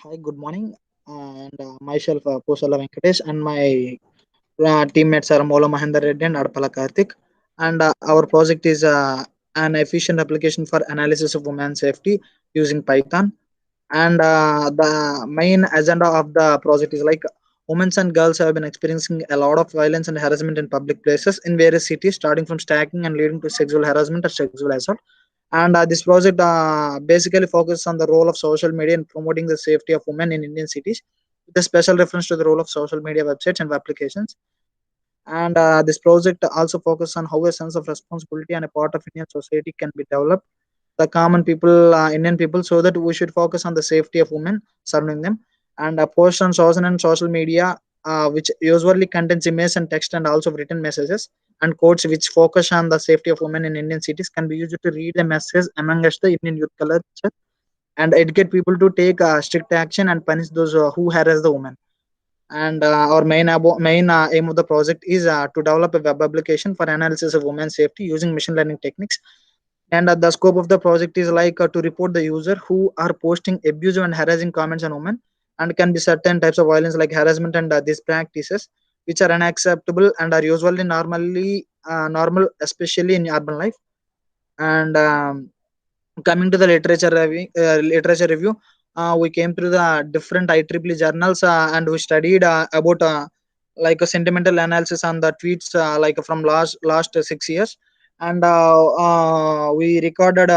Hi, good morning. And myself, Posala Venkatesh, and my teammates are Mola Mahendra Reddy and Adpala Karthik. And our project is an efficient application for analysis of women safety using Python. And the main agenda of the project is like women and girls have been experiencing a lot of violence and harassment in public places in various cities, starting from stalking and leading to sexual harassment or sexual assault. And this project basically focuses on the role of social media in promoting the safety of women in Indian cities, with a special reference to the role of social media websites and applications. And this project also focuses on how a sense of responsibility and a part of Indian society can be developed, the common people, Indian people, so that we should focus on the safety of women surrounding them. And post on social media, which usually contains images and text and also written messages and quotes which focus on the safety of women in Indian cities can be used to read the message among us the Indian youth culture and educate people to take strict action and punish those who harass the women. And our main aim of the project is to develop a web application for analysis of women's safety using machine learning techniques. And the scope of the project is like to report the user who are posting abusive and harassing comments on women, and can be certain types of violence like harassment and these practices which are unacceptable and are usually normal, especially in urban life. And coming to the literature review, we came through the different IEEE journals, and we studied about like a sentimental analysis on the tweets like from last 6 years. And we recorded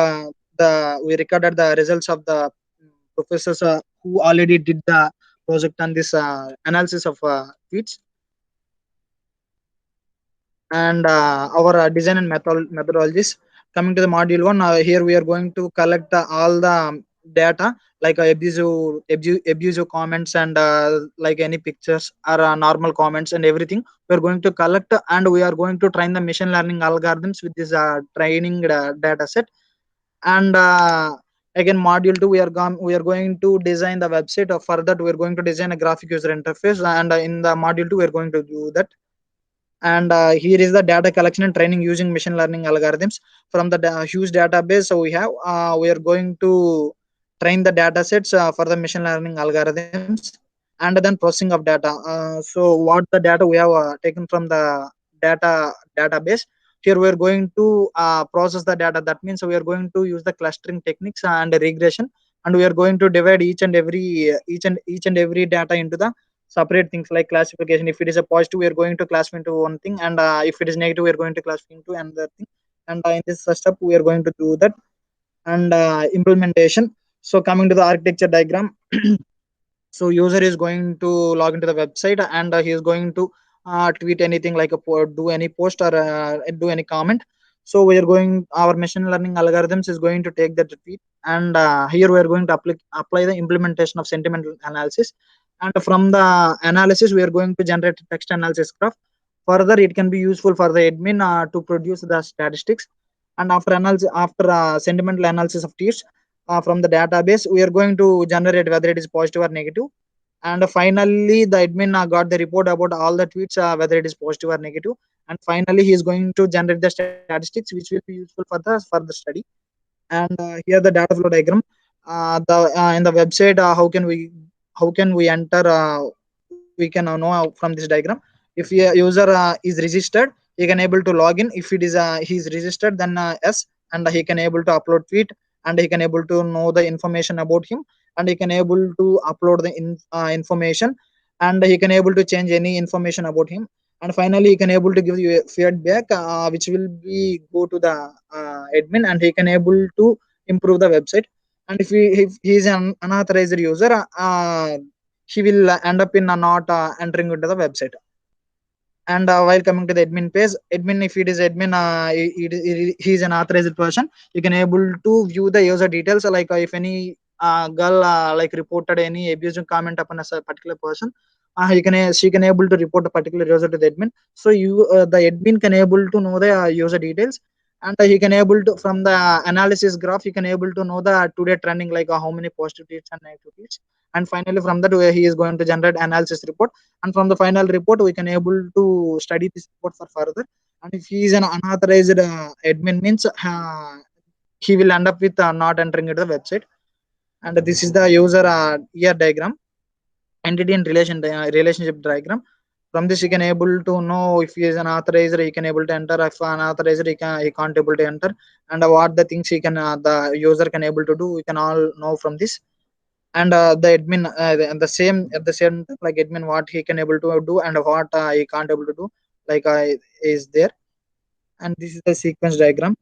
the results of the professors who already did the project on this analysis of tweets. And our design and methodologies. Coming to the module one, here we are going to collect all the data like abusive comments and like any pictures or normal comments and everything we are going to collect, and we are going to train the machine learning algorithms with this training data set. And again, module 2, we are going to design the website. For that, we are going to design a graphic user interface, and in the module 2 we are going to do that. And here is the data collection and training using machine learning algorithms from the huge database. So we are going to train the data sets for the machine learning algorithms, and then processing of data. So what the data we have taken from the database, here we are going to process the data. That means we are going to use the clustering techniques and regression, and we are going to divide each and every data into the separate things like classification. If it is a positive, we are going to classify into one thing, and if it is negative, we are going to classify into another thing. And in this step, we are going to do that. And implementation. So coming to the architecture diagram, so user is going to log into the website, and he is going to tweet anything like do any post or do any comment. So we are going, our machine learning algorithms is going to take that tweet, and here we are going to apply the implementation of sentimental analysis. And from the analysis, we are going to generate text analysis graph. Further, it can be useful for the admin to produce the statistics. And after sentimental analysis of tweets from the database, we are going to generate whether it is positive or negative. And finally, the admin got the report about all the tweets, whether it is positive or negative. And finally, he is going to generate the statistics, which will be useful for the study. And here the data flow diagram. The In the website, how can we enter? We can know from this diagram. If a user is registered, he can able to log in. If it is he is registered, then yes, and he can able to upload tweet, and he can able to know the information about him, and he can able to upload the information, and he can able to change any information about him. And finally, he can able to give you a feedback, which will be go to the admin, and he can able to improve the website. And if he is an unauthorized user, he will end up in not entering into the website. And while coming to the admin page, admin, if it is admin, he is an authorized person, you can able to view the user details, like if any girl like reported any abusive comment upon a particular person, she can able to report a particular user to the admin. So the admin can able to know the user details. And he can able to, from the analysis graph, he can able to know the today trending, like how many positive tweets and negative tweets. And finally, from that, he is going to generate analysis report. And from the final report, we can able to study this report for further. And if he is an unauthorized admin, means he will end up with not entering into the website. And this is the user ear diagram, entity and relationship diagram. From this, you can able to know if he is an authorizer, he can able to enter. If an authorizer, he can't able to enter, and what the things he can the user can able to do. We can all know from this. And the admin, the same at the same time, like admin, what he can able to do and what he can't able to do, like is there. And this is the sequence diagram.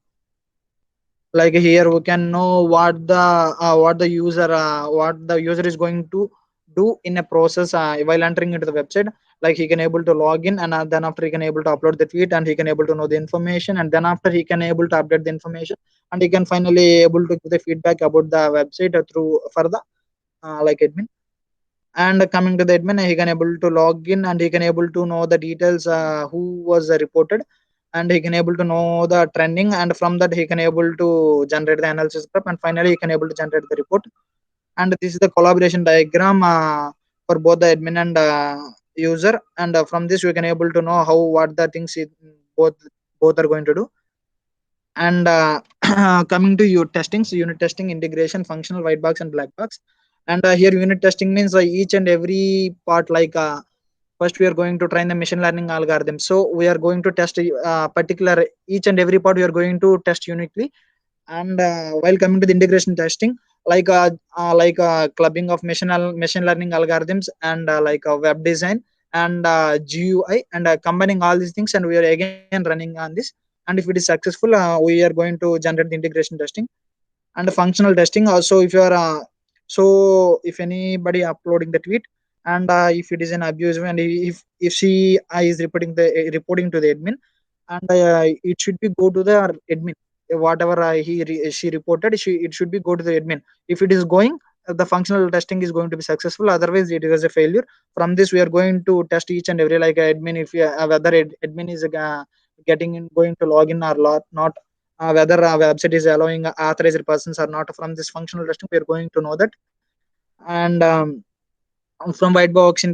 Like here we can know what the user is going to do in a process while entering into the website. Like he can able to log in, and then after he can able to upload the tweet, and he can able to know the information, and then after he can able to update the information, and he can finally able to give the feedback about the website through for the like admin. And coming to the admin, he can able to log in, and he can able to know the details who was reported, and he can able to know the trending, and from that he can able to generate the analysis graph, and finally he can able to generate the report. And this is the collaboration diagram for both the admin and user. And from this we can able to know how what the things both both are going to do. And coming to your testings, unit testing, integration, functional, white box and black box. And here unit testing means each and every part, like first we are going to train the machine learning algorithm, so we are going to test particular each and every part we are going to test uniquely. And while coming to the integration testing, clubbing of machine learning algorithms, and web design, and GUI, and combining all these things, and we are again running on this. And if it is successful, we are going to generate the integration testing. And functional testing also, if you are so if anybody uploading the tweet, and if it is an abusive, and if she is reporting to the admin, and it should be go to the admin. Whatever she reported, it should be go to the admin. If it is going, the functional testing is going to be successful, otherwise it is a failure. From this we are going to test each and every, like admin, if whether admin is getting in, going to log in or not, whether a website is allowing authorized persons or not. From this functional testing we are going to know that. And from white box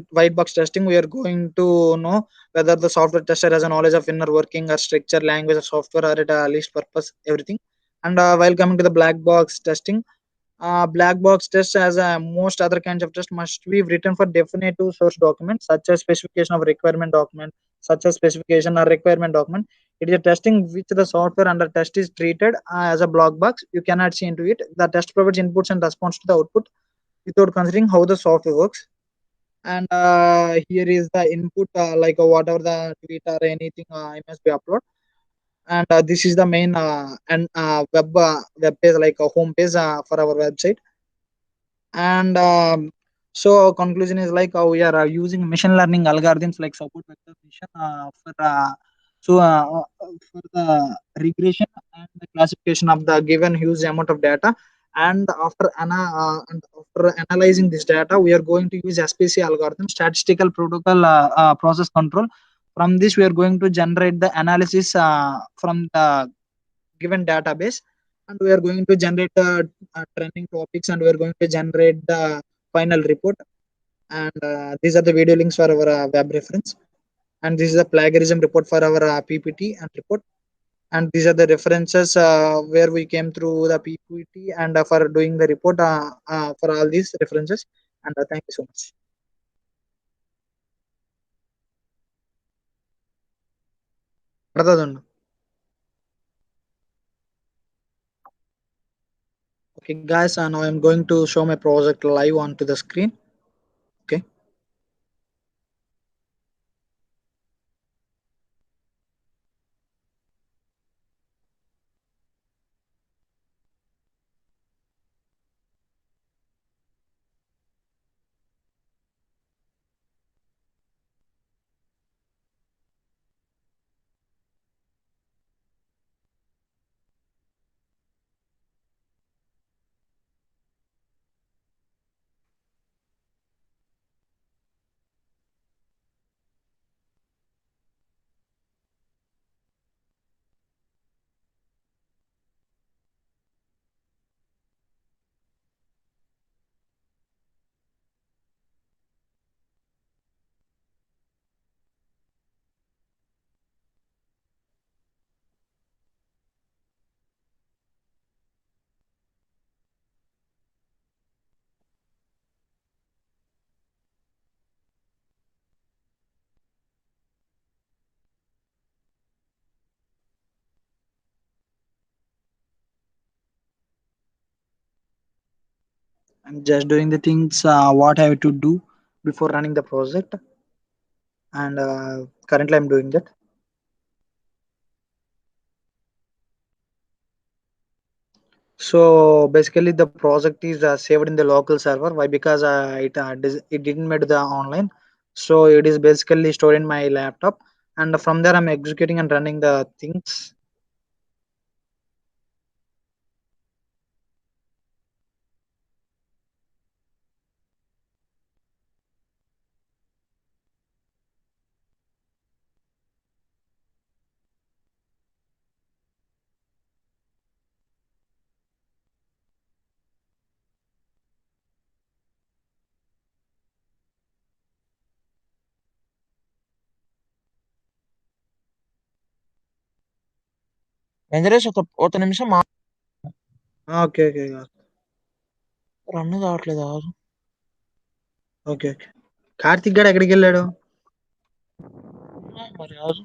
testing we are going to know whether the software tester has a knowledge of inner working or structure, language of software, or at least purpose, everything. And while coming to the black box testing, black box test, as most other kinds of test, must be written for definitive source documents, such as specification of requirement document, such as specification or requirement document. It is a testing which the software under test is treated as a black box. You cannot see into it. The test provides inputs and response to the output without considering how the software works. And here is the input, whatever the tweet or anything image be upload. And this is the main and web page, like a home page for our website. And so conclusion is like we are using machine learning algorithms like support vector vision for the regression and the classification of the given huge amount of data. And after analyzing this data, we are going to use SPC algorithm, statistical protocol process control. From this we are going to generate the analysis from the given database, and we are going to generate trending topics, and we are going to generate the final report. And these are the video links for our web reference, and this is a plagiarism report for our PPT and report. And these are the references where we came through the PPT, and for doing the report for all these references. And thank you so much. Pradhan. Okay, guys, now I'm going to show my project live onto the screen. Okay. I'm just doing the things what I have to do before running the project, and currently I'm doing that. So basically, the project is saved in the local server. Why? Because it didn't made the online, so it is basically stored in my laptop, and from there I'm executing and running the things. Venkatesh ఒక నిమిషం okay okay run కావట్లేదు. Okay okay. Karthik గడ్ ఎక్కడికి వెళ్ళాడు? మరి కాదు.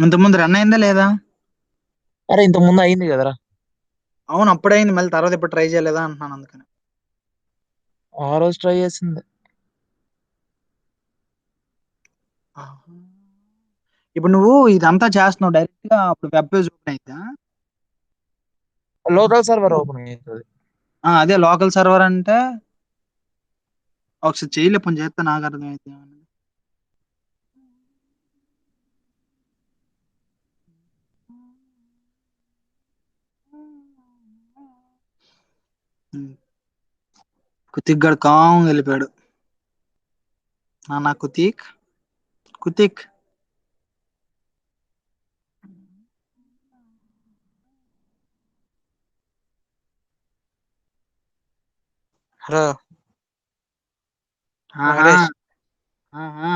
ఇంతకుముందు run అయిందా లేదా? అరే ఇంత ముందు అయింది కదరా. అవును, అప్పుడైంది. మళ్ళీ తర్వాత ఇప్పుడు ట్రై చేయలేదా అంటున్నాను, అందుకని. ఆ రోజు ట్రై చేసింది. ఇప్పుడు నువ్వు ఇదంతా చేస్తున్నావు డైరెక్ట్ గా, అప్పుడు వెబ్ పేజ్ ఓపెన్ అయిద్దా? లోకల్ సర్వర్ ఓపెన్ అవుతుంది. అదే లోకల్ సర్వర్ అంటే ఒకసారి చేయలే, పని చేస్తే నాకు అర్థమైతే. కుతిక్ గడు కామ్ వెళ్ళిపోయాడు. నా కుతీక్ కుతిక్ హలో ఆహా వెంకటేష్, ఆహా